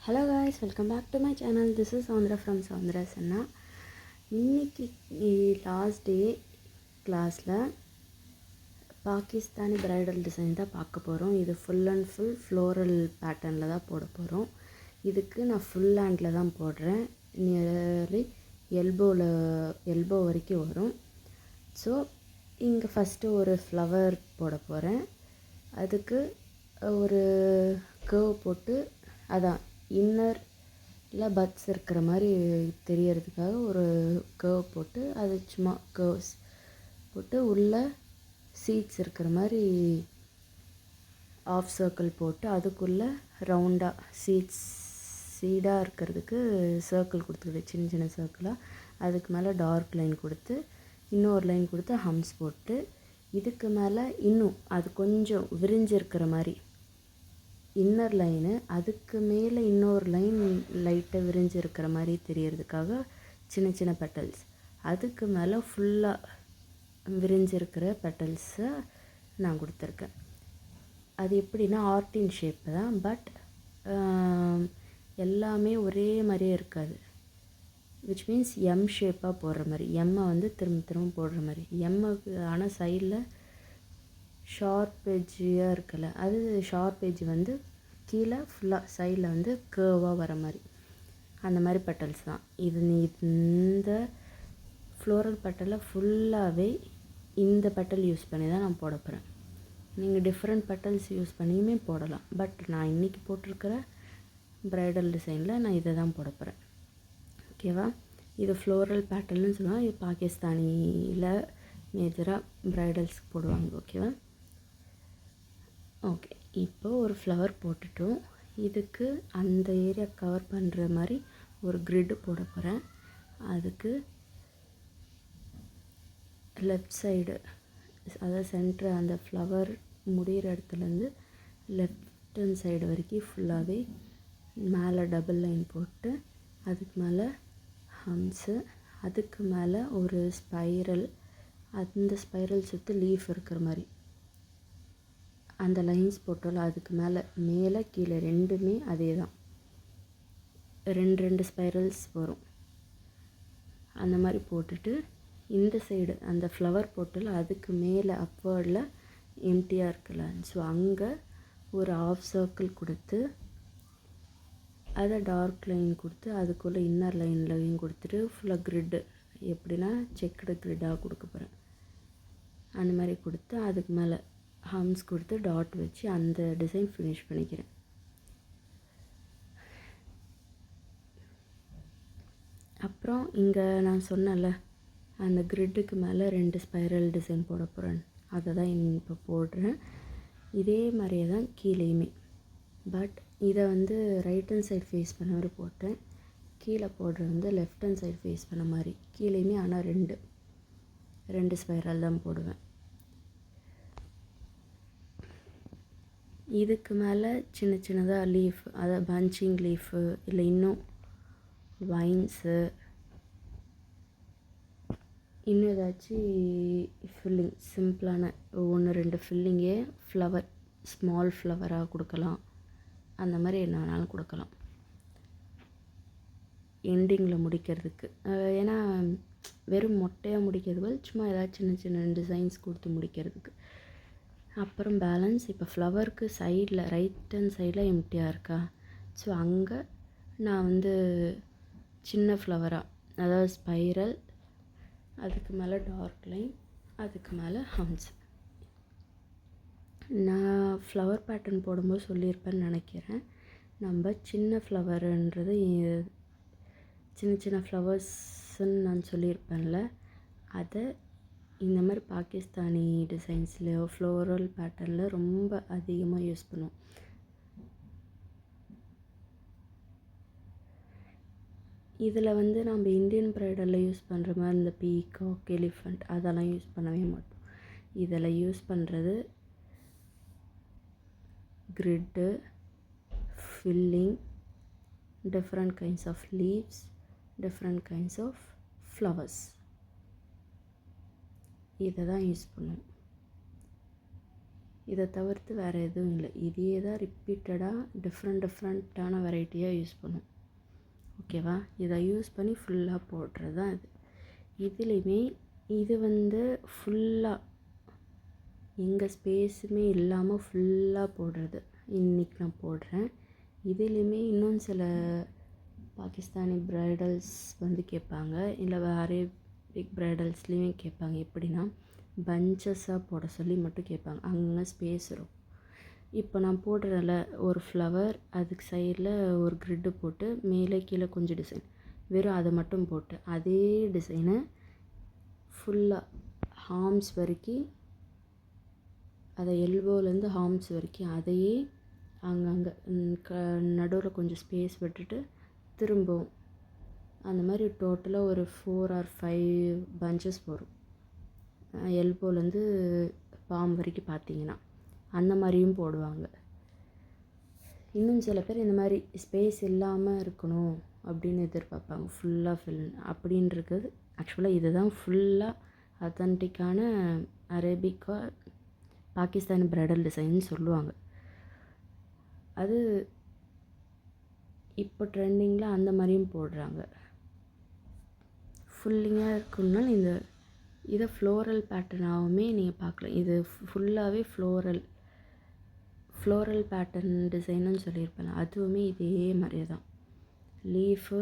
Hello guys, welcome back to my channel. This is Soundara from Soundara சன்னா. இன்றைக்கி last டே கிளாஸில் Pakistani bridal design தான் பார்க்க போகிறோம். இது ஃபுல் அண்ட் ஃபுல் ஃப்ளோரல் பேட்டர்னில் தான் போட போகிறோம். இதுக்கு நான் ஃபுல் ஹேண்டில் தான் போடுறேன். நியர்லி எல்போ வரைக்கும் வரும். ஸோ இங்கே ஃபஸ்ட்டு ஒரு ஃப்ளவர் போட போகிறேன். அதுக்கு ஒரு கர்வ் போட்டு, அதான் இன்னரில் பட்ஸ் இருக்கிற மாதிரி தெரியறதுக்காக ஒரு கர்வ் போட்டு, அது சும்மா கர்வ்ஸ் போட்டு உள்ளே சீட்ஸ் இருக்கிற மாதிரி ஆஃப் சர்க்கிள் போட்டு, அதுக்குள்ளே ரவுண்டாக சீடாக இருக்கிறதுக்கு சர்க்கிள் கொடுத்துக்கிது, சின்ன சின்ன சர்க்கிளாக. அதுக்கு மேலே டார்க் லைன் கொடுத்து, இன்னொரு லைன் கொடுத்து ஹம்ஸ் போட்டு, இதுக்கு மேலே இன்னும் அது கொஞ்சம் விரிஞ்சிருக்கிற மாதிரி இன்னர் லைனு, அதுக்கு மேலே இன்னொரு லைன் லைட்டாக விரிஞ்சிருக்கிற மாதிரி தெரியறதுக்காக சின்ன சின்ன பெட்டல்ஸ், அதுக்கு மேலே ஃபுல்லாக விரிஞ்சிருக்கிற பெட்டல்ஸை நான் கொடுத்துருக்கேன். அது எப்படின்னா ஆர்டின் ஷேப்பு தான், பட் எல்லாமே ஒரே மாதிரியே இருக்காது. விச் மீன்ஸ் எம் ஷேப்பாக போடுற மாதிரி, எம்மை வந்து திரும்ப திரும்ப போடுற மாதிரி. எம்முக்கு ஆனால் சைடில் ஷார்ப் எட்ஜியாக இருக்குல்ல, அது ஷார்ப் எட்ஜ் வந்து கீழே ஃபுல்லாக சைடில் வந்து கேர்வாக வர மாதிரி, அந்த மாதிரி பெட்டல்ஸ் தான் இது. இந்த ஃப்ளோரல் பெட்டலை ஃபுல்லாகவே இந்த பெட்டல் யூஸ் பண்ணி தான் நான் போட போகிறேன். நீங்கள் டிஃப்ரெண்ட் பெட்டல்ஸ் யூஸ் பண்ணியுமே போடலாம், பட் நான் இன்றைக்கி போட்டிருக்கிற ப்ரைடல் டிசைனில் நான் இதை தான் போட போகிறேன். ஓகேவா? இது ஃப்ளோரல் பேட்டர்ன்னு சொல்லுவாங்க. இது பாகிஸ்தானியில் மேஜராக ப்ரைடல்ஸ்க்கு போடுவாங்க. ஓகேவா? ஓகே, இப்போ ஒரு ஃப்ளவர் போட்டுட்டோம். இதுக்கு அந்த ஏரியா கவர் பண்ணுற மாதிரி ஒரு கிரிட்டு போட போகிறேன். அதுக்கு லெஃப்ட் சைடு, அதாவது சென்ட்ரு, அந்த ஃப்ளவர் முடிகிற இடத்துலேருந்து லெஃப்ட் ஹேண்ட் சைடு வரைக்கும் ஃபுல்லாகவே மேலே டபுள் லைன் போட்டு, அதுக்கு மேலே ஹம்ஸு, அதுக்கு மேலே ஒரு ஸ்பைரல், அந்த ஸ்பைரல் சுற்றி லீஃப் இருக்கிற மாதிரி அந்த லைன்ஸ் போட்டோம்ல, அதுக்கு மேலே கீழே ரெண்டுமே அதே தான், ரெண்டு ஸ்பைரல்ஸ் வரும். அந்த மாதிரி போட்டுட்டு, இந்த சைடு அந்த ஃப்ளவர் போட்டோம்ல, அதுக்கு மேலே அப்வர்டில் எம்டியாக இருக்குல்ல, ஸோ அங்கே ஒரு ஆஃப் சர்க்கிள் கொடுத்து, அதை டார்க் லைன் கொடுத்து, அதுக்குள்ளே இன்னர் லைன்லையும் கொடுத்துட்டு ஃபுல்லாக கிரிட்டு, எப்படின்னா செக்குடு கிரிட்டாக கொடுக்க போகிறேன். அந்த மாதிரி கொடுத்து, அதுக்கு மேலே ஹம்ஸ் கொடுத்து டாட் வச்சு அந்த டிசைன் ஃபினிஷ் பண்ணிக்கிறேன். அப்புறம் இங்கே நான் சொன்னேன்ல, அந்த கிரிட்டுக்கு மேலே 2 ஸ்பைரல் டிசைன் போட போகிறேன். அதை தான் இப்போ போடுறேன். இதே மாதிரியே தான் கீழேயுமே, பட் இதை வந்து ரைட் ஹேண்ட் சைடு ஃபேஸ் பண்ண மாதிரி போட்டேன். கீழே போடுறது வந்து லெஃப்ட் ஹேண்ட் சைடு ஃபேஸ் பண்ண மாதிரி கீழேயுமே, ஆனால் ரெண்டு ஸ்பைரல் தான் போடுவேன். இதுக்கு மேலே சின்ன சின்னதாக லீஃப், அதாவது பஞ்சிங் லீஃபு, இல்லை இன்னும் வைன்ஸு, இன்னும் ஏதாச்சும் ஃபில்லிங், சிம்பிளான 1-2 ஃபில்லிங்கே ஃப்ளவர், ஸ்மால் ஃப்ளவராக கொடுக்கலாம். அந்த மாதிரி என்ன வேணாலும் கொடுக்கலாம் எண்டிங்கில் முடிக்கிறதுக்கு. ஏன்னா வெறும் மொட்டையாக முடிக்கிறது சும்மா ஏதாச்சும் சின்ன சின்ன டிசைன்ஸ் கொடுத்து முடிக்கிறதுக்கு. அப்புறம் பேலன்ஸ், இப்போ ஃப்ளவருக்கு சைடில் ரைட் ஹேண்ட் சைடில் எம்டியாக இருக்கா, ஸோ அங்கே நான் வந்து சின்ன ஃப்ளவராக, அதாவது ஸ்பைரல், அதுக்கு மேலே டார்க் லைன், அதுக்கு மேலே ஹம்ஸ். நான் ஃப்ளவர் பேட்டர்ன் போடும்போது சொல்லியிருப்பேன்னு நினைக்கிறேன். நம்ம சின்ன ஃப்ளவருன்றது சின்ன சின்ன ஃப்ளவர்ஸ்ன்னு நான் சொல்லியிருப்பேன்ல, அதை இந்த மாதிரி பாகிஸ்தானி டிசைன்ஸ்லையோ ஃப்ளோரல் பேட்டர்னில் ரொம்ப அதிகமாக யூஸ் பண்ணுவோம். இதில் வந்து நம்ம இந்தியன் ப்ரைடலில் யூஸ் பண்ணுற மாதிரி இந்த பீகாக், எலிஃபண்ட் அதெல்லாம் யூஸ் பண்ணவே மாட்டோம். இதில் யூஸ் பண்ணுறது grit, filling, different kinds of leaves, different kinds of flowers, இதை தான் யூஸ் பண்ணுவோம். இதை தவிர்த்து வேறு எதுவும் இல்லை. இதையே தான் ரிப்பீட்டடாக டிஃப்ரெண்ட்டான வெரைட்டியாக யூஸ் பண்ணும். ஓகேவா? இதை யூஸ் பண்ணி ஃபுல்லாக போடுறது தான் இது. இதுலேயுமே இது வந்து ஃபுல்லாக எங்கே ஸ்பேஸுமே இல்லாமல் ஃபுல்லாக போடுறது இன்றைக்கி நான் போடுறேன். இதுலேயுமே இன்னும் சில பாகிஸ்தானி ப்ரைடல்ஸ் வந்து கேட்பாங்க, இல்லை வேறு பிக் ப்ரைடல்ஸ்லேயுமே கேட்பாங்க. எப்படின்னா பஞ்சஸாக போட சொல்லி மட்டும் கேட்பாங்க. அங்கே ஸ்பேஸ் இருக்கும். இப்போ நான் போடுறதில் ஒரு ஃப்ளவர், அதுக்கு சைடில் ஒரு க்ரிட்டு போட்டு மேலே கீழே கொஞ்சம் டிசைன், வெறும் அதை மட்டும் போட்டு அதே டிசைனை ஃபுல்லாக ஹார்ம்ஸ் வரைக்கும், அதை எல்போலேருந்து ஹார்ம்ஸ் வரைக்கும் அதையே அங்கங்கே நடுவில் கொஞ்சம் ஸ்பேஸ் விட்டுட்டு திரும்பவும் அந்த மாதிரி டோட்டலாக ஒரு 4 or 5 பஞ்சஸ் வரும். எல்போலேருந்து பாம் வரைக்கும் பார்த்தீங்கன்னா அந்த மாதிரியும் போடுவாங்க. இன்னும் சில பேர் இந்த மாதிரி ஸ்பேஸ் இல்லாமல் இருக்கணும் அப்படின்னு எதிர்பார்ப்பாங்க, ஃபுல்லாக ஃபில் அப்படின்றது. ஆக்சுவலாக இது தான் ஃபுல்லாக அத்தன்டிக்கான அரேபிக்கா பாகிஸ்தானி ப்ரைடல் டிசைன்னு சொல்லுவாங்க. அது இப்போ ட்ரெண்டிங்கில் அந்த மாதிரியும் போடுறாங்க. ஃபுல்லிங்காக இருக்குன்னா இதை ஃப்ளோரல் பேட்டர்னாகவுமே நீங்கள் பார்க்கலாம். இது ஃபுல்லாகவே ஃப்ளோரல் பேட்டர்ன் டிசைனுன்னு சொல்லியிருப்பேன். அதுவுமே இதே மாதிரி தான். லீஃபு,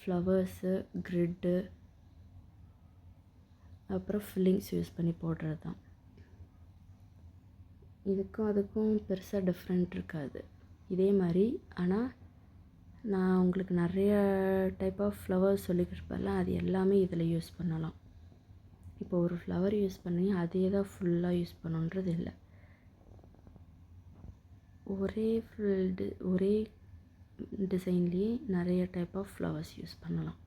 ஃப்ளவர்ஸு, க்ரிட்டு, அப்புறம் ஃபில்லிங்ஸ் யூஸ் பண்ணி போடுறது தான். இதுக்கும் அதுக்கும் பெருசாக டிஃப்ரெண்ட் இருக்காது, இதே மாதிரி. ஆனால் நான் உங்களுக்கு நிறைய டைப் ஆஃப் ஃப்ளவர்ஸ் சொல்லிக்கிருப்பேன்ல, அது எல்லாமே இதில் யூஸ் பண்ணலாம். இப்போ ஒரு ஃப்ளவர் யூஸ் பண்ணி அதே தான் ஃபுல்லாக யூஸ் பண்ணுன்றது இல்லை. ஒரே டிசைன்லேயே நிறைய டைப் ஆஃப் ஃப்ளவர்ஸ் யூஸ் பண்ணலாம்.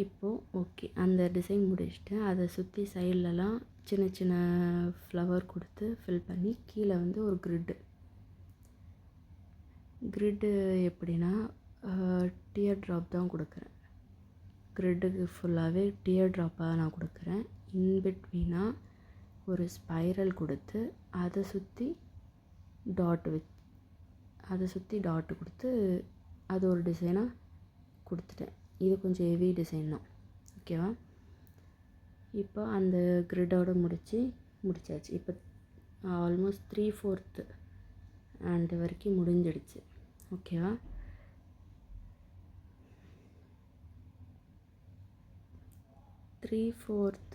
இப்போது ஓகே, அந்த டிசைன் முடிச்சுட்டு அதை சுற்றி சைட்லலாம் சின்ன சின்ன ஃப்ளவர் கொடுத்து ஃபில் பண்ணி கீழே வந்து ஒரு க்ரிட்டு எப்படின்னா டியர் ட்ராப் தான் கொடுக்குறேன். க்ரிட்டுக்கு ஃபுல்லாகவே டியர் ட்ராப்பாக நான் கொடுக்குறேன். இன்பிட்வீனாக ஒரு ஸ்பைரல் கொடுத்து அதை சுற்றி டாட்டு கொடுத்து அது ஒரு டிசைனாக கொடுத்துட்டேன். இது கொஞ்சம் ஹெவி டிசைன் தான். ஓகேவா? இப்போ அந்த க்ரிட்டோட முடிச்சாச்சு. இப்போ ஆல்மோஸ்ட் 3/4 ஹேண்ட் வரைக்கும் முடிஞ்சிடுச்சு. ஓகேவா?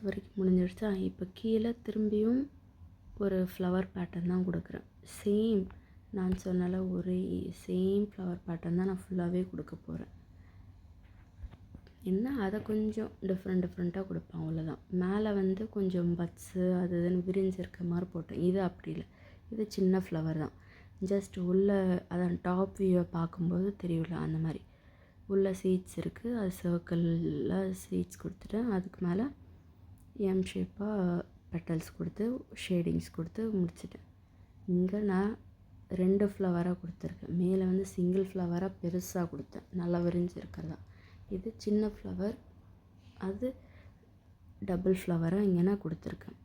வரைக்கும் முடிஞ்சிடுச்சா? இப்போ கீழே திரும்பியும் ஒரு ஃப்ளவர் பேட்டர்ன் தான் கொடுக்குறேன். சேம் நான் சொன்னால ஒரே சேம் ஃப்ளவர் பேட்டர்ன் தான் நான் ஃபுல்லாகவே கொடுக்க போகிறேன். என்ன அதை கொஞ்சம் டிஃப்ரெண்ட்டாக கொடுப்பேன், அவ்வளோதான். மேலே வந்து கொஞ்சம் பட்ஸு அது இதுன்னு விரிஞ்சிருக்க மாதிரி போட்டேன். இது அப்படி இல்லை, இது சின்ன ஃப்ளவர் தான். ஜஸ்ட் உள்ளே அதான் டாப் வியூவை பார்க்கும்போது தெரியல, அந்த மாதிரி உள்ள சீட்ஸ் இருக்குது. அது சர்க்கிளில் சீட்ஸ் கொடுத்துட்டேன். அதுக்கு மேலே எம் ஷேப்பாக பெட்டல்ஸ் கொடுத்து ஷேடிங்ஸ் கொடுத்து முடிச்சிட்டேன். இங்கே நான் 2 ஃப்ளவராக கொடுத்துருக்கேன். மேலே வந்து சிங்கிள் ஃப்ளவராக பெருசாக கொடுத்தேன், நல்லா விரிஞ்சிருக்கிறதா. இது சின்ன ஃப்ளவர், அது டபுள் ஃப்ளவராக இங்கே நான் கொடுத்துருக்கேன்.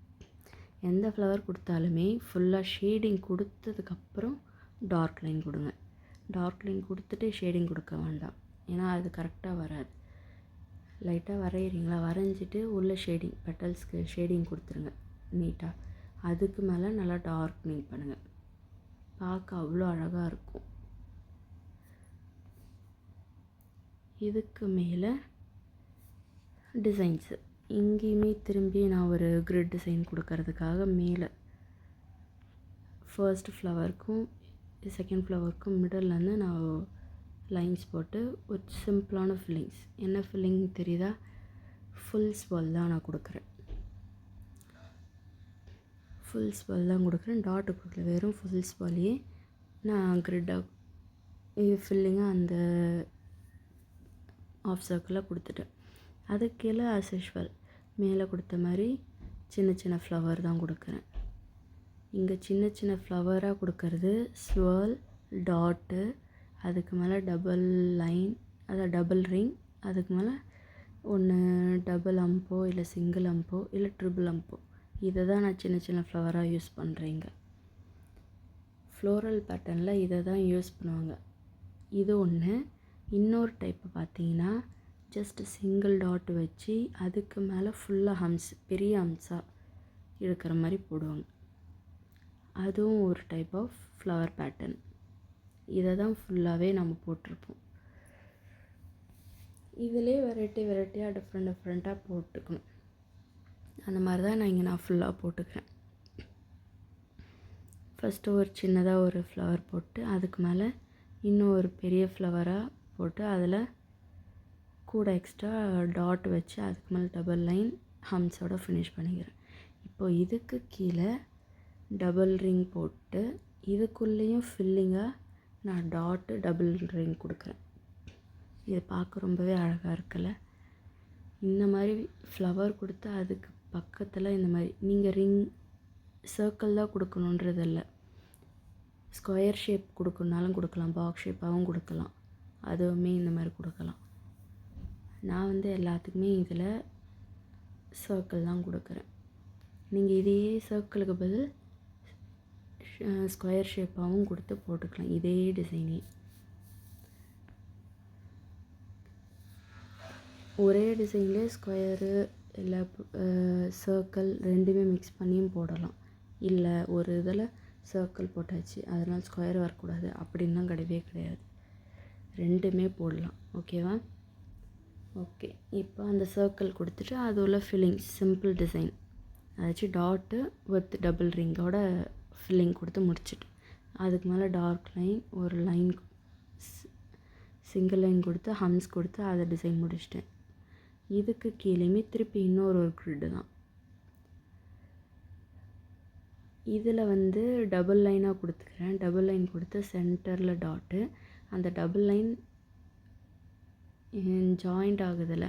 எந்த ஃப்ளவர் கொடுத்தாலுமே ஃபுல்லாக ஷேடிங் கொடுத்ததுக்கப்புறம் டார்க் லைன் கொடுங்க. டார்க் லைன் கொடுத்துட்டு ஷேடிங் கொடுக்க வேண்டாம், ஏன்னா அது கரெக்டாக வராது. லைட்டாக வரைகிறீங்களா, வரைஞ்சிட்டு உள்ள ஷேடிங் பெட்டல்ஸ்க்கு ஷேடிங் கொடுத்துருங்க நீட்டாக. அதுக்கு மேலே நல்லா டார்க்னிங் பண்ணுங்கள், பார்க்க அவ்வளோ அழகாக இருக்கும். இதுக்கு மேலே டிசைன்ஸு இங்கேயுமே திரும்பி நான் ஒரு கிரிட் டிசைன் கொடுக்கறதுக்காக மேலே ஃபர்ஸ்ட் ஃப்ளவருக்கும் செகண்ட் ஃப்ளவருக்கும் மிடில்லேருந்து நான் லைன்ஸ் போட்டு ஒரு சிம்பிளான ஃபில்லிங்ஸ். என்ன ஃபில்லிங் தெரியுதா? ஃபுல் ஸ்வெல் தான் நான் கொடுக்குறேன். ஃபுல் ஸ்வெல் தான் கொடுக்குறேன், டாட்டு கொடுக்கல, வெறும் ஃபுல் ஸ்வெல்லையே நான் கிரிட்டாக இது ஃபில்லிங்காக அந்த ஆஃப் சர்க்கிளாக கொடுத்துட்டேன். அதுக்கு கீழே ஆஸ் யூஷுவல் மேலே கொடுத்த மாதிரி சின்ன சின்ன ஃப்ளவர் தான் கொடுக்குறேன். இங்கே சின்ன சின்ன ஃப்ளவராக கொடுக்கறது ஸ்வர்ல், டாட்டு, அதுக்கு மேலே டபுள் லைன், அதாவது டபுள் ரிங், அதுக்கு மேலே ஒன்று டபுள் அம்போ இல்லை சிங்கிள் அம்போ இல்லை ட்ரிபிள் அம்போ, இதை தான் நான் சின்ன சின்ன ஃப்ளவராக யூஸ் பண்ணுறேங்க. ஃப்ளோரல் பேட்டர்னில் இதை தான் யூஸ் பண்ணுவாங்க. இது ஒன்று. இன்னொரு டைப்பு பார்த்தீங்கன்னா ஜஸ்ட் சிங்கிள் டாட் வச்சு அதுக்கு மேலே ஃபுல்லாக ஹம்ஸ், பெரிய ஹம்ஸாக இருக்கிற மாதிரி போடுவாங்க. அதுவும் ஒரு டைப் ஆஃப் ஃப்ளவர் பேட்டர்ன். இதை தான் ஃபுல்லாகவே நம்ம போட்டிருப்போம். இதிலே வெரைட்டியாக டிஃப்ரெண்ட்டாக போட்டுக்கணும். அந்த மாதிரி தான் நான் ஃபுல்லாக போட்டுக்கிறேன். ஃபஸ்ட்டு ஒரு சின்னதாக ஒரு ஃப்ளவர் போட்டு அதுக்கு மேலே இன்னும் ஒரு பெரிய ஃப்ளவராக போட்டு அதில் கூட எக்ஸ்ட்ரா டாட் வச்சு அதுக்கு மேலே டபுள் லைன் ஹம்ஸோட ஃபினிஷ் பண்ணிக்கிறேன். இப்போது இதுக்கு கீழே டபுள் ரிங் போட்டு இதுக்குள்ளேயும் ஃபில்லிங்காக நான் டாட்டு டபுள் ரிங் கொடுக்குறேன். இது பார்க்க ரொம்பவே அழகாக இருக்குல்ல. இந்த மாதிரி ஃப்ளவர் கொடுத்து அதுக்கு பக்கத்தில் இந்த மாதிரி நீங்கள் ரிங் சர்க்கிள் தான் கொடுக்கணுன்றது இல்லை, ஸ்கொயர் ஷேப் கொடுக்கணுனாலும் கொடுக்கலாம், பாக்ஸ் ஷேப்பாகவும் கொடுக்கலாம், அதுவுமே இந்த மாதிரி கொடுக்கலாம். நான் எல்லாத்துக்குமே இதில் சர்க்கிள் தான் கொடுக்குறேன். நீங்கள் இதையே சர்க்கிளுக்கு பதில் ஸ்கொயர் ஷேப்பாகவும் கொடுத்து போட்டுக்கலாம், இதே டிசைனே. ஒரே டிசைன்லேயே ஸ்கொயரு இல்லை சர்க்கிள் ரெண்டுமே மிக்ஸ் பண்ணியும் போடலாம். இல்லை ஒரு இதில் சர்க்கிள் போட்டாச்சு அதனால் ஸ்கொயர் வரக்கூடாது அப்படின்லாம் கிடையவே கிடையாது, ரெண்டுமே போடலாம். ஓகேவா? ஓகே. இப்போ அந்த சர்க்கிள் கொடுத்துட்டு அது உள்ள ஃபில்லிங் சிம்பிள் டிசைன் அதாச்சும் டாட்டு வித் டபுள் ரிங்கோட ஃபில்லிங் கொடுத்து முடிச்சுட்டு அதுக்கு மேலே டார்க் லைன் ஒரு லைன் சிங்கிள் லைன் கொடுத்து ஹம்ஸ் கொடுத்து அதை டிசைன் முடிச்சிட்டேன். இதுக்கு கீழேயுமே திருப்பி இன்னொரு கிரிட்டு தான். இதில் டபுள் லைனாக கொடுத்துக்கிறேன். டபுள் லைன் கொடுத்து சென்டரில் டாட்டு, அந்த டபுள் லைன் ஜாயிண்ட் ஆகுதில்ல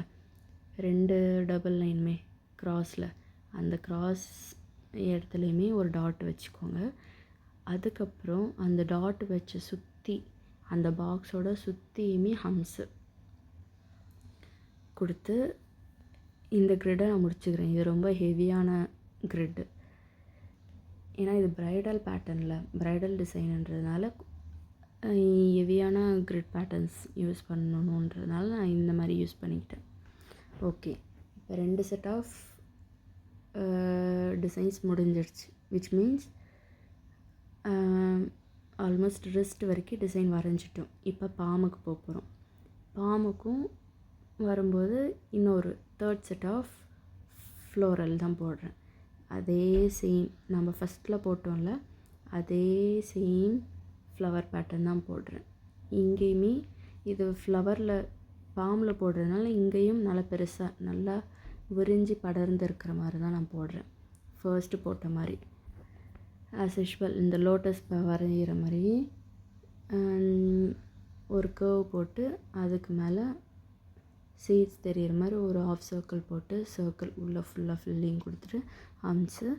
ரெண்டு டபுள் லைனுமே க்ராஸில், அந்த க்ராஸ் இடத்துலையுமே ஒரு டாட் வச்சுக்கோங்க. அதுக்கப்புறம் அந்த டாட் வச்சு சுற்றி அந்த பாக்ஸோட சுற்றியுமே ஹம்ஸு கொடுத்து இந்த கிரிட்டை நான் முடிச்சுக்கிறேன். இது ரொம்ப ஹெவியான கிரிட்டு, ஏன்னா இது ப்ரைடல் பேட்டர்னில் ப்ரைடல் டிசைனுன்றதுனால ஹெவியான கிரிட் பேட்டர்ன்ஸ் யூஸ் பண்ணணுன்றதுனால நான் இந்த மாதிரி யூஸ் பண்ணிக்கிட்டேன். ஓகே. இப்போ 2 செட் ஆஃப் டிசைன்ஸ் முடிஞ்சிடுச்சு. விச் மீன்ஸ் ஆல்மோஸ்ட் ரிஸ்ட் வரைக்கும் டிசைன் வரைஞ்சிட்டோம். இப்போ பாமுக்கு போக போகிறோம். பாமுக்கும் வரும்போது இன்னொரு 3rd செட் ஆஃப் ஃப்ளோரல் தான் போடுறேன். அதே சேம் நம்ம ஃபஸ்ட்டில் போட்டோம்ல அதே சேம் ஃப்ளவர் பேட்டர்ன் தான் போடுறேன். இங்கேயுமே இது ஃப்ளவரில் பாமில் போடுறதுனால இங்கேயும் நல்லா பெருசாக நல்லா விரிஞ்சு படர்ந்து இருக்கிற மாதிரி தான் நான் போடுறேன். ஃபர்ஸ்ட்டு போட்ட மாதிரி ஆஸ் யூஷுவல் இந்த லோட்டஸ் வரைகிற மாதிரி ஒரு கர்வ் போட்டு அதுக்கு மேலே சீட்ஸ் தெரிகிற மாதிரி ஒரு ஹாஃப் சர்க்கிள் போட்டு சர்க்கிள் உள்ளே ஃபுல்லாக ஃபில்லிங் கொடுத்துட்டு ஹம்ஸு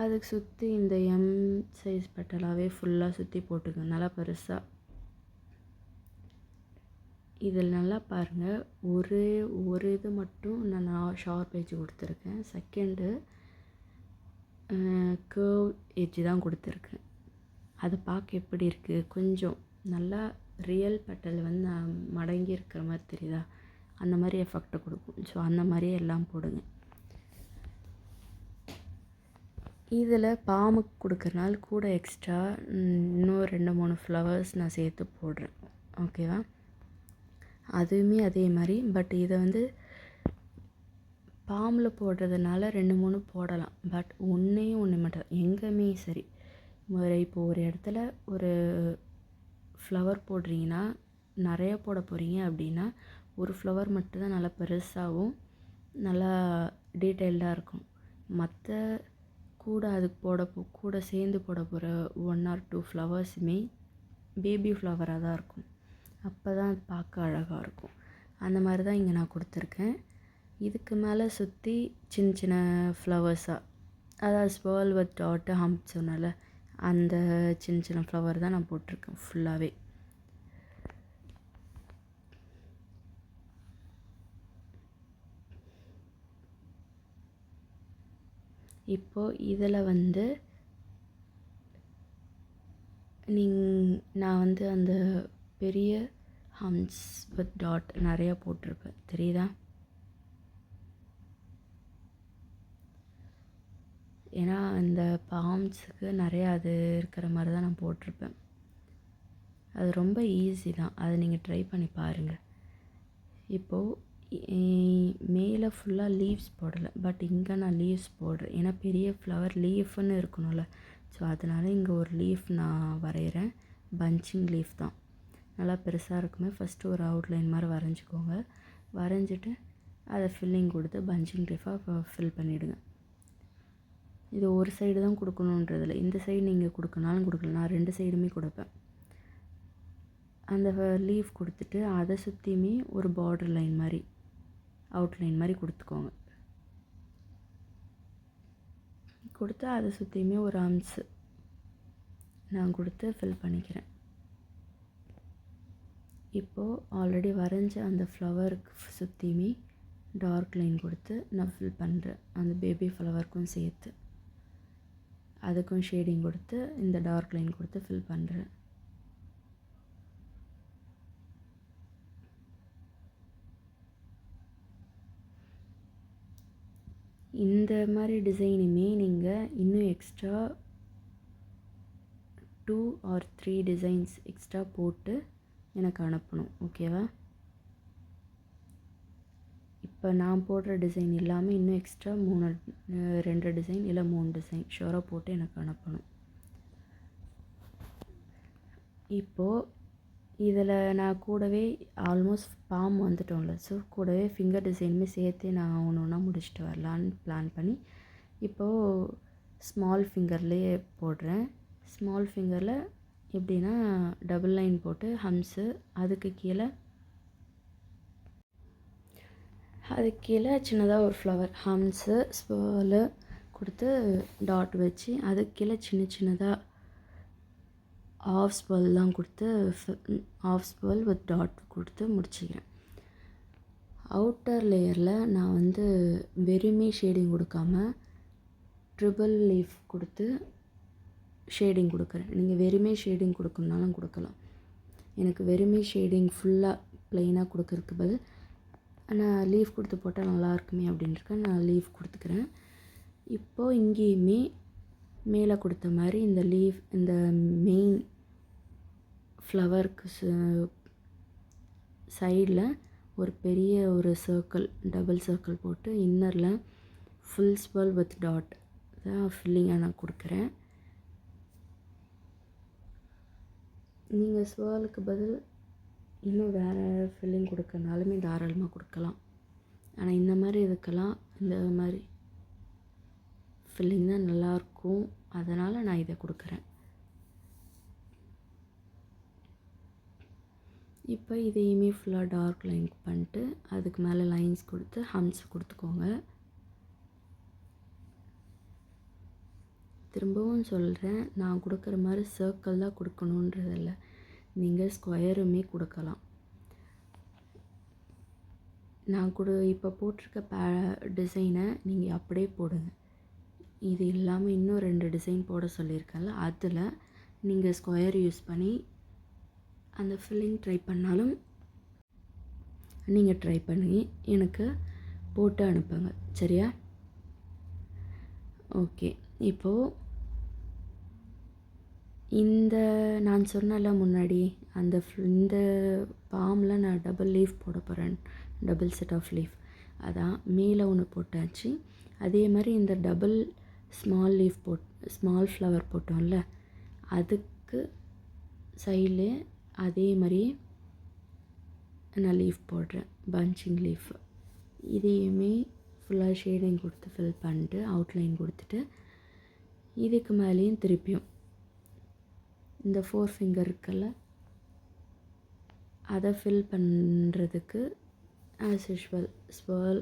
அதுக்கு சுற்றி இந்த எம் சைஸ் பெட்டலாகவே ஃபுல்லாக சுற்றி போட்டுக்கோங்க நல்லா பெருசாக. இதில் நல்லா பாருங்கள், ஒரு இது மட்டும் நான் ஷார்ப் எட்ஜ் கொடுத்துருக்கேன். செகண்டு கர்வ் எட்ஜ் தான் கொடுத்துருக்கேன். அது பார்க்க எப்படி இருக்குது, கொஞ்சம் நல்லா ரியல் பெட்டல் மடங்கி இருக்கிற மாதிரி தெரியுதா, அந்த மாதிரி எஃபெக்டை கொடுக்கும். ஸோ அந்த மாதிரியே எல்லாம் போடுங்க. இதில் பாமுக்கு கொடுக்குறனால கூட எக்ஸ்ட்ரா இன்னும் 2-3 ஃப்ளவர்ஸ் நான் சேர்த்து போடுறேன். ஓகேவா? அதுவுமே அதே மாதிரி. பட் இதை பாமில் போடுறதுனால 2-3 போடலாம். பட் ஒன்றே மட்டும் எங்கேயுமே சரி, இப்போது ஒரு இடத்துல ஒரு ஃப்ளவர் போடுறீங்கன்னா நிறைய போட போகிறீங்க அப்படின்னா ஒரு ஃப்ளவர் மட்டும்தான் நல்லா பெருசாகவும் நல்லா டீட்டெயில்டாக இருக்கும். மற்ற கூட அதுக்கு கூட சேர்ந்து போட போகிற 1 or 2 ஃப்ளவர்ஸுமே பேபி ஃப்ளவராக தான் இருக்கும். அப்போ தான் அது பார்க்க அழகாக இருக்கும். அந்த மாதிரி தான் இங்கே நான் கொடுத்துருக்கேன். இதுக்கு மேலே சுற்றி சின்ன சின்ன ஃப்ளவர்ஸாக, அதாவது ஸ்பர்ல் வித் டாட்டு ஹம்ப் சொன்னால அந்த சின்ன சின்ன ஃப்ளவர் தான் நான் போட்டிருக்கேன் ஃபுல்லாகவே. இப்போது இதில் வந்து நான் வந்து அந்த பெரிய ஹம்ஸ் வித் டாட் நிறையா போட்டிருப்பேன், தெரியுதா? ஏன்னா அந்த பாம்ஸுக்கு நிறையா அது இருக்கிற மாதிரி தான் நான் போட்டிருப்பேன். அது ரொம்ப ஈஸி தான், அதை நீங்கள் ட்ரை பண்ணி பாருங்கள். இப்போது மேலே ஃபுல்லாக லீவ்ஸ் போடலை, பட் இங்கே நான் லீவ்ஸ் போடுறேன். ஏன்னா பெரிய ஃப்ளவர் லீஃப்னு இருக்கணும்ல, ஸோ அதனால் இங்கே ஒரு லீஃப் நான் வரைகிறேன். பஞ்சிங் லீஃப் தான், நல்லா பெருசாக இருக்குமே. ஃபஸ்ட்டு ஒரு அவுட்லைன் மாதிரி வரைஞ்சிக்கோங்க. வரைஞ்சிட்டு அதை ஃபில்லிங் கொடுத்து பஞ்சிங் லீஃபாக ஃபில் பண்ணிவிடுங்க. இது ஒரு சைடு தான் கொடுக்கணுன்றதில்ல, இந்த சைடு நீங்கள் கொடுக்கனாலும் கொடுக்கலாம். நான் 2 சைடுமே கொடுப்பேன். அந்த லீஃப் கொடுத்துட்டு அதை சுற்றியுமே ஒரு பார்டர் லைன் மாதிரி, அவுட்லைன் மாதிரி கொடுத்துக்கோங்க. கொடுத்து அதை சுற்றியுமே ஒரு ஆர்ம்ஸ் நான் கொடுத்து ஃபில் பண்ணிக்கிறேன். இப்போது ஆல்ரெடி வரைஞ்ச அந்த ஃப்ளவருக்கு சுற்றியுமே டார்க் லைன் கொடுத்து நான் ஃபில் பண்ணுறேன். அந்த பேபி ஃப்ளவருக்கும் சேர்த்து அதுக்கும் ஷேடிங் கொடுத்து இந்த டார்க் லைன் கொடுத்து ஃபில் பண்ணுறேன். இந்த மாதிரி டிசைனுமே நீங்கள் இன்னும் எக்ஸ்ட்ரா 2 or 3 டிசைன்ஸ் எக்ஸ்ட்ரா போட்டு எனக்கு அனுப்பணும், ஓகேவா? இப்போ நான் போடுற டிசைன் எல்லாமே இன்னும் எக்ஸ்ட்ரா 2 டிசைன் இல்லை 3 டிசைன் ஷோராக போட்டு எனக்கு அனுப்பணும். இப்போது இதில் நான் கூடவே ஆல்மோஸ்ட் பாம் வந்துட்டோம்ல, ஸோ கூடவே ஃபிங்கர் டிசைனுமே சேர்த்து நான் ஒன்று முடிச்சுட்டு வரலான்னு பிளான் பண்ணி இப்போது ஸ்மால் ஃபிங்கர்லேயே போடுறேன். ஸ்மால் ஃபிங்கரில் எப்படின்னா டபுள் லைன் போட்டு ஹம்ஸு, அதுக்கு கீழே சின்னதாக ஒரு ஃப்ளவர் ஹம்ஸு ஸ்பேர்லு கொடுத்து டாட் வச்சு, அதுக்கு கீழே சின்னதாக ஆஃப் ஸ்பெல்லாம் கொடுத்து ஆஃப் ஸ்பெல் வித் டாட் கொடுத்து முடிச்சுக்கிறேன். அவுட்டர் லேயரில் நான் வந்து வெறுமே ஷேடிங் கொடுக்காம ட்ரிபிள் லீஃப் கொடுத்து ஷேடிங் கொடுக்குறேன். நீங்கள் வெறுமே ஷேடிங் கொடுக்கணுனாலும் கொடுக்கலாம். எனக்கு வெறுமே ஷேடிங் ஃபுல்லாக ப்ளெயினாக கொடுக்கறதுக்கு பதில் நான் லீஃப் கொடுத்து போட்டால் நல்லாயிருக்குமே அப்படின்ட்டு நான் லீஃப் கொடுத்துக்கிறேன். இப்போது இங்கேயுமே மேலே கொடுத்த மாதிரி இந்த லீஃப், இந்த மெயின் ஃப்ளவருக்கு சைடில் ஒரு பெரிய ஒரு சர்க்கிள், டபுள் சர்க்கிள் போட்டு இன்னரில் ஃபுல் ஸ்பெல் வித் டாட் தான் ஃபில்லிங்காக நான் கொடுக்குறேன். நீங்கள் ஸ்வர்லுக்கு பதில் இன்னும் வேறு ஃபில்லிங் கொடுக்கறனாலுமே தாராளமாக கொடுக்கலாம். ஆனால் இந்த மாதிரி இதுக்கெல்லாம் இந்த மாதிரி ஃபில்லிங் தான் நல்லாயிருக்கும், அதனால் நான் இதை கொடுக்குறேன். இப்போ இதையுமே ஃபுல்லாக டார்க் லைன் பண்ணிட்டு அதுக்கு மேலே லைன்ஸ் கொடுத்து ஹம்ஸ் கொடுத்துக்கோங்க. திரும்பவும் சொல்கிறேன், நான் கொடுக்குற மாதிரி சர்க்கிள் தான் கொடுக்கணுன்றதில்ல, நீங்கள் ஸ்கொயருமே கொடுக்கலாம். நான் இப்போ போட்டிருக்க டிசைனை நீங்கள் அப்படியே போடுங்க. இது இல்லாமல் இன்னும் 2 டிசைன் போட சொல்லியிருக்கேன்ல, அதில் நீங்கள் ஸ்கொயர் யூஸ் பண்ணி அந்த ஃபில்லிங் ட்ரை பண்ணாலும் நீங்கள் ட்ரை பண்ணி எனக்கு போட்டு அனுப்புங்க, சரியா? ஓகே. இப்போது இந்த நான் சொன்னல முன்னாடி இந்த பாமில் நான் டபுள் லீஃப் போட போகிறேன், டபுள் செட் ஆஃப் லீஃப். அதான் மேலே ஒன்று போட்டாச்சு. அதே மாதிரி இந்த டபுள் ஸ்மால் ஃப்ளவர் போட்டோம்ல, அதுக்கு சைடில் அதே மாதிரியே நான் லீஃப் போடுறேன், பஞ்சிங் லீஃப். இதையுமே ஃபுல்லாக ஷேடிங் கொடுத்து ஃபில் பண்ணிட்டு அவுட்லைன் கொடுத்துட்டு இதுக்கு மேலேயும் திருப்பியும் இந்த 4 ஃபிங்கர் இருக்குல்ல, அதை ஃபில் பண்ணுறதுக்கு as usual spiral,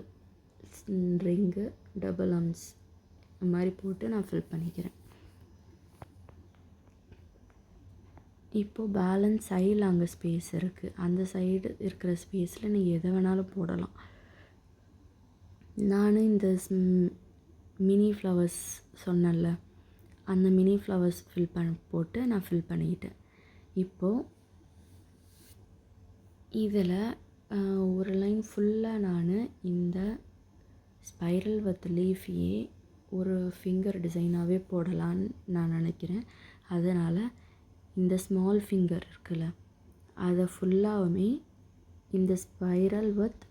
ring, double arms இந்த மாதிரி போட்டு நான் ஃபில் பண்ணிக்கிறேன். இப்போது பேலன்ஸ் சைடில் அங்கே ஸ்பேஸ் இருக்குது, அந்த சைடு இருக்கிற ஸ்பேஸில் நீங்கள் எதை வேணாலும் போடலாம். நான் இந்த மினி ஃப்ளவர்ஸ் சொன்னேன்ல, அந்த மினி ஃப்ளவர்ஸ் போட்டு நான் ஃபில் பண்ணிக்கிட்டேன். இப்போது இதில் ஒரு லைன் ஃபுல்லாக நான் இந்த ஸ்பைரல் வித் லீஃபையே ஒரு ஃபிங்கர் டிசைனாகவே போடலான்னு நான் நினைக்கிறேன். அதனால் இந்த ஸ்மால் ஃபிங்கர் இருக்குல்ல, அதை ஃபுல்லாகவுமே இந்த ஸ்பைரல் வித்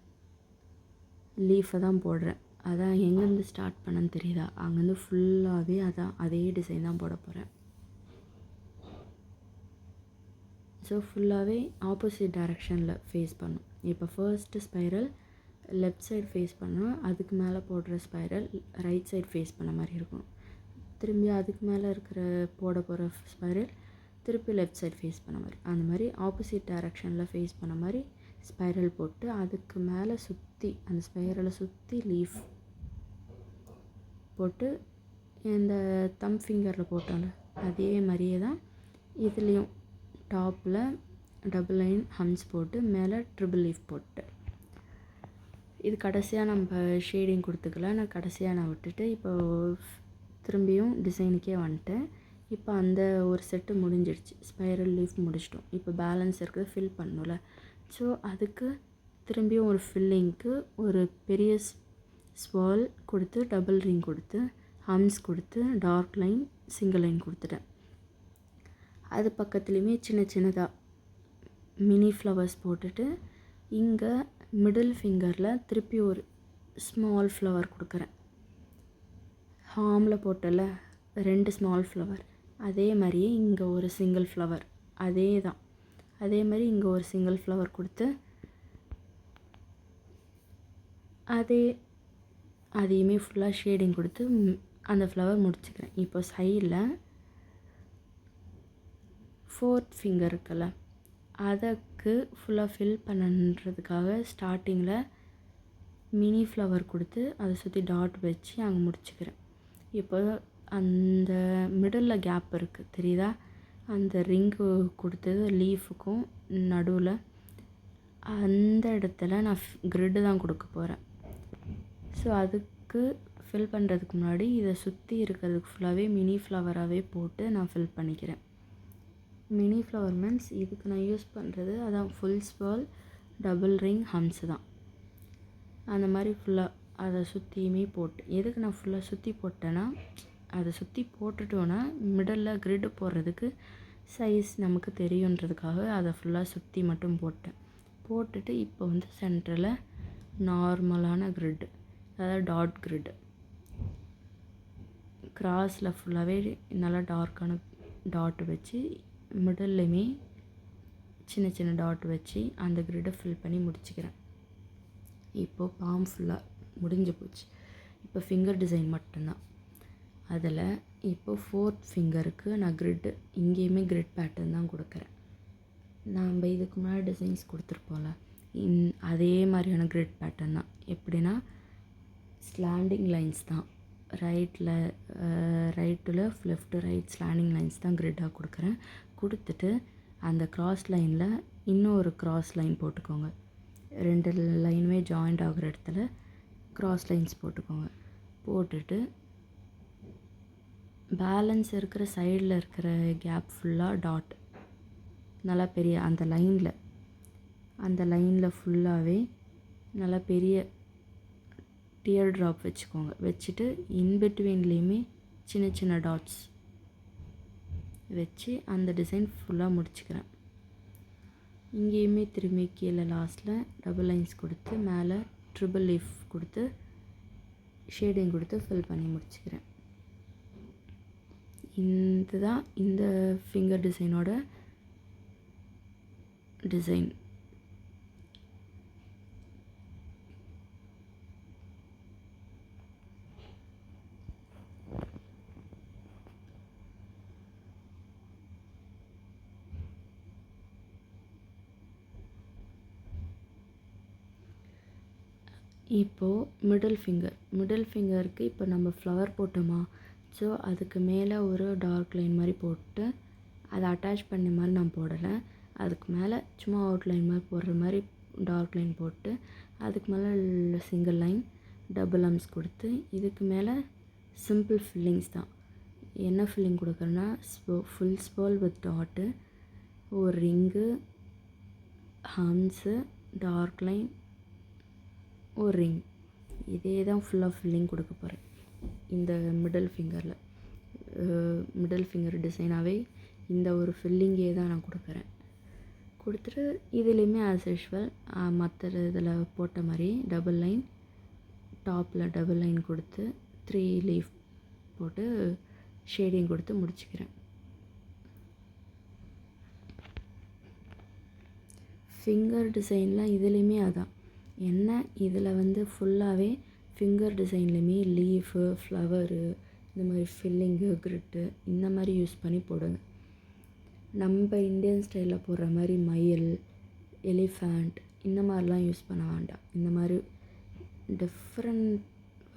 லீஃபை தான் போடுறேன். அதான் எங்கேருந்து ஸ்டார்ட் பண்ணேன்னு தெரியுதா? அங்கேருந்து ஃபுல்லாகவே அதே டிசைன் தான் போட போகிறேன். ஸோ ஃபுல்லாகவே ஆப்போசிட் டைரெக்ஷனில் ஃபேஸ் பண்ணும். இப்போ first spiral left side face பண்ணால் அதுக்கு மேலே போடுற ஸ்பைரல் ரைட் சைடு ஃபேஸ் பண்ண மாதிரி இருக்கும். திரும்பி அதுக்கு மேலே இருக்கிற போட போகிற ஸ்பைரல் திருப்பி லெஃப்ட் சைடு ஃபேஸ் பண்ண மாதிரி, அந்த மாதிரி ஆப்போசிட் டைரெக்ஷனில் ஃபேஸ் பண்ண மாதிரி ஸ்பைரல் போட்டு அதுக்கு மேலே சுற்றி அந்த ஸ்பைரலை சுற்றி லீஃப் போட்டு இந்த தம் ஃபிங்கரில் போட்டோம்ல அதே மாதிரியே தான் இதுலேயும் டாப்பில் டபுள் லைன் ஹம்ஸ் போட்டு மேலே ட்ரிபிள் லீஃப் போட்டு இது கடைசியாக நம்ம ஷேடிங் கொடுத்துக்கலாம். நான் கடைசியாக விட்டுட்டு இப்போ திரும்பியும் டிசைனுக்கே வந்துட்டேன். இப்போ அந்த ஒரு செட்டு முடிஞ்சிடுச்சு. ஸ்பைரல் லீஃப் முடிச்சிட்டோம். இப்போ பேலன்ஸ் இருக்குது, ஃபில் பண்ணணும்ல. ஸோ அதுக்கு திரும்பியும் ஒரு ஃபில்லிங்க்கு ஒரு பெரிய ஸ்வால் கொடுத்து டபுள் ரிங் கொடுத்து ஹம்ஸ் கொடுத்து டார்க் லைன் சிங்கிள் லைன் கொடுத்துட்டேன். அது பக்கத்துலேயுமே சின்ன சின்னதாக மினி ஃப்ளவர்ஸ் போட்டுட்டு இங்கே மிடில் ஃபிங்கரில் திருப்பி ஒரு ஸ்மால் ஃப்ளவர் கொடுக்குறேன். ஹாமில் போட்டல 2 ஸ்மால் ஃப்ளவர், அதே மாதிரியே இங்கே ஒரு சிங்கிள் ஃப்ளவர், அதே மாதிரி இங்கே ஒரு சிங்கிள் ஃப்ளவர் கொடுத்து அதையுமே ஃபுல்லாக ஷேடிங் கொடுத்து அந்த ஃப்ளவர் முடிச்சுக்கிறேன். இப்போ சைடில் 4th ஃபிங்கர் இருக்குல்ல, அதுக்கு ஃபுல்லாக ஃபில் பண்ணுறதுக்காக ஸ்டார்டிங்கில் மினி ஃப்ளவர் கொடுத்து அதை சுற்றி டாட் வச்சு அங்கே முடிச்சுக்கிறேன். இப்போ அந்த மிடில் கேப் இருக்குது தெரியுதா? அந்த ரிங்கு கொடுத்தது லீஃபுக்கும் நடுவில் அந்த இடத்துல நான் கிரிட்டு தான் கொடுக்க போகிறேன். ஸோ அதுக்கு ஃபில் பண்ணுறதுக்கு முன்னாடி இதை சுற்றி இருக்கிறதுக்கு ஃபுல்லாகவே மினி ஃப்ளவராகவே போட்டு நான் ஃபில் பண்ணிக்கிறேன். மினி ஃப்ளவர் மீன்ஸ் இதுக்கு நான் யூஸ் பண்ணுறது அதான் ஃபுல் ஸ்வால் டபுள் ரிங் ஹம்ஸ் தான். அந்த மாதிரி ஃபுல்லாக அதை சுற்றியுமே போட்டு எதுக்கு நான் ஃபுல்லாக சுற்றி போட்டேன்னா, அதை சுற்றி போட்டுட்டோன்னா மிடலில் கிரிட்டு போடுறதுக்கு சைஸ் நமக்கு தெரியுன்றதுக்காக அதை ஃபுல்லாக சுற்றி மட்டும் போட்டுட்டு இப்போ வந்து சென்டரில் நார்மலான கிரிட்டு, அதாவது டாட் கிரிட்டு கிராஸில் ஃபுல்லாகவே நல்லா டார்க்கான டாட் வச்சு மிடல்லையுமே சின்ன சின்ன டாட் வச்சு அந்த கிரிட்டை ஃபில் பண்ணி முடிச்சுக்கிறேன். இப்போது பாம் ஃபுல்லாக முடிஞ்சு போச்சு. இப்போ ஃபிங்கர் டிசைன் மட்டும்தான். அதில் இப்போது 4th ஃபிங்கருக்கு நான் கிரிட்டு இங்கேயுமே கிரிட் பேட்டர்ன் தான் கொடுக்குறேன். நம்ம இதுக்கு முன்னாடி டிசைன்ஸ் கொடுத்துருப்போம்ல, அதே மாதிரியான கிரிட் பேட்டர்ன் தான். எப்படின்னா ஸ்லாண்டிங் லைன்ஸ் தான், ரைட்டில் லெஃப்ட் ரைட் ஸ்லாண்டிங் லைன்ஸ் தான் கிரிட்டாக கொடுக்குறேன். கொடுத்துட்டு அந்த கிராஸ் லைனில் இன்னொரு கிராஸ் லைன் போட்டுக்கோங்க. 2 லைனுமே ஜாயிண்ட் ஆகிற இடத்துல கிராஸ் லைன்ஸ் போட்டுக்கோங்க. போட்டுட்டு பேலன்ஸ் இருக்கிற சைடில் இருக்கிற கேப் ஃபுல்லாக டாட் நல்லா பெரிய அந்த லைனில் ஃபுல்லாகவே நல்லா பெரிய டியர் ட்ராப் வச்சுக்கோங்க. வச்சுட்டு இன்பிட்வீன்லேயுமே சின்ன சின்ன டாட்ஸ் வச்சு அந்த டிசைன் ஃபுல்லாக முடிச்சுக்கிறேன். இங்கேயுமே திரும்பி கீழே லாஸ்ட்டில் டபுள் லைன்ஸ் கொடுத்து மேலே ட்ரிபிள் லீஃப் கொடுத்து ஷேடிங் கொடுத்து ஃபில் பண்ணி முடிச்சுக்கிறேன். இதுதான் இந்த ஃபிங்கர் டிசைனோட டிசைன். இப்போது மிடில் ஃபிங்கருக்கு இப்போ நம்ம ஃப்ளவர் போட்டோமா, ஸோ அதுக்கு மேலே ஒரு டார்க் லைன் மாதிரி போட்டு அதை அட்டாச் பண்ண மாதிரி நான் போடலை. அதுக்கு மேலே சும்மா அவுட்லைன் மாதிரி போடுற மாதிரி டார்க் லைன் போட்டு அதுக்கு மேலே சிங்கிள் லைன் டபுள் ஹம்ஸ் கொடுத்து இதுக்கு மேலே சிம்பிள் ஃபில்லிங்ஸ் தான். என்ன ஃபில்லிங் கொடுக்குறேன்னா ஃபுல் ஸ்பால் வித் டாட்டு, ஒரு ரிங்கு, ஹம்ஸு, டார்க் லைன், ஒரு ரிங். இதே தான் ஃபுல்லாக ஃபில்லிங் கொடுக்க போகிறேன் இந்த மிடில் ஃபிங்கர் டிசைனாகவே இந்த ஒரு ஃபில்லிங்கே தான் நான் கொடுக்குறேன். கொடுத்துட்டு இதுலேயுமே ஆஸ் யூஷுவல் மற்ற இதில் போட்ட மாதிரி டபுள் லைன், டாப்பில் டபுள் லைன் கொடுத்து 3 லீஃப் போட்டு ஷேடிங் கொடுத்து முடிச்சுக்கிறேன். ஃபிங்கர் டிசைன்லாம் இதுலேயுமே அதான். என்ன இதில் வந்து ஃபுல்லாகவே ஃபிங்கர் டிசைன்லேயுமே லீஃபு, ஃப்ளவரு, இந்த மாதிரி ஃபில்லிங்கு, கிரிட்டு இந்த மாதிரி யூஸ் பண்ணி போடுங்க. நம்ம இந்தியன் ஸ்டைலில் போடுற மாதிரி மயில், எலிஃபண்ட் இந்த மாதிரிலாம் யூஸ் பண்ண வேண்டாம். இந்த மாதிரி different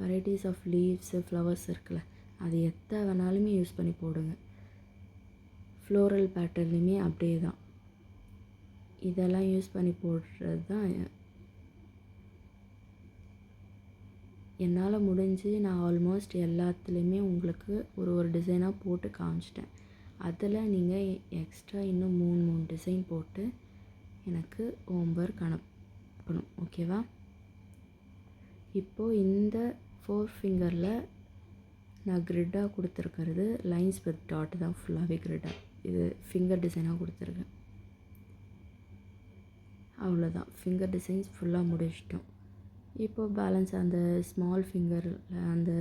varieties of leaves, flowers இருக்குல்ல, அது எத்தனை வேணாலுமே யூஸ் பண்ணி போடுங்க. ஃப்ளோரல் பேட்டர்ன்லேயுமே அப்படியே தான். இதெல்லாம் யூஸ் பண்ணி போடுறது தான் என்னால் முடிஞ்சு. நான் ஆல்மோஸ்ட் எல்லாத்துலேயுமே உங்களுக்கு ஒரு டிசைனாக போட்டு காமிச்சிட்டேன். அதில் நீங்கள் எக்ஸ்ட்ரா இன்னும் 3 டிசைன் போட்டு எனக்கு ஹோம்ஒர்க் அனுப்பணும். ஓகேவா? இப்போது இந்த 4 ஃபிங்கரில் நான் கிரிட்டாக கொடுத்துருக்கிறது லைன்ஸ் வித் டாட் தான். ஃபுல்லாகவே கிரிட்டாக இது ஃபிங்கர் டிசைனாக கொடுத்துருக்கேன். அவ்வளோதான், ஃபிங்கர் டிசைன்ஸ் ஃபுல்லாக முடிச்சிட்டோம். இப்போது பேலன்ஸ் அந்த ஸ்மால் ஃபிங்கரில் அந்த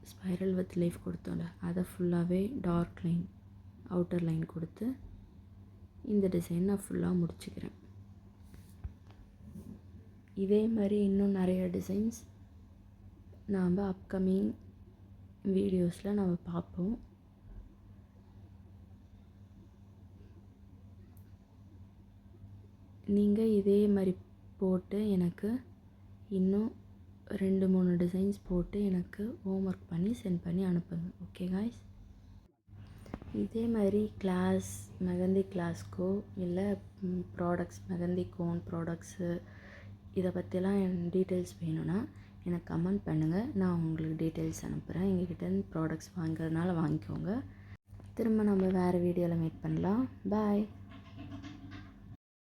ஸ்பைரல் வித் லீஃப் கொடுத்தோம்ல, அதை ஃபுல்லாகவே டார்க் லைன், அவுட்டர் லைன் கொடுத்து இந்த டிசைன் நான் ஃபுல்லாக முடிச்சுக்கிறேன். இதே மாதிரி இன்னும் நிறைய டிசைன்ஸ் நாம் அப்கமிங் வீடியோஸில் நம்ம பார்ப்போம். நீங்கள் இதே மாதிரி போட்டு எனக்கு இன்னும் 2-3 டிசைன்ஸ் போட்டு எனக்கு ஹோம்ஒர்க் பண்ணி சென்ட் பண்ணி அனுப்புங்க. Okay guys? இதே மாதிரி கிளாஸ், மெஹந்தி கிளாஸ்க்கோ இல்லை ப்ராடக்ட்ஸ், மெஹந்தி கோன் ப்ராடக்ட்ஸு இதை பற்றிலாம் டீட்டெயில்ஸ் வேணும்னா எனக்கு கமெண்ட் பண்ணுங்கள். நான் உங்களுக்கு டீட்டெயில்ஸ் அனுப்புகிறேன். எங்ககிட்ட ப்ராடக்ட்ஸ் வாங்குறதுனால வாங்கிக்கோங்க. திரும்ப நம்ம வேறு வீடியோவில் மீட் பண்ணலாம். பாய்.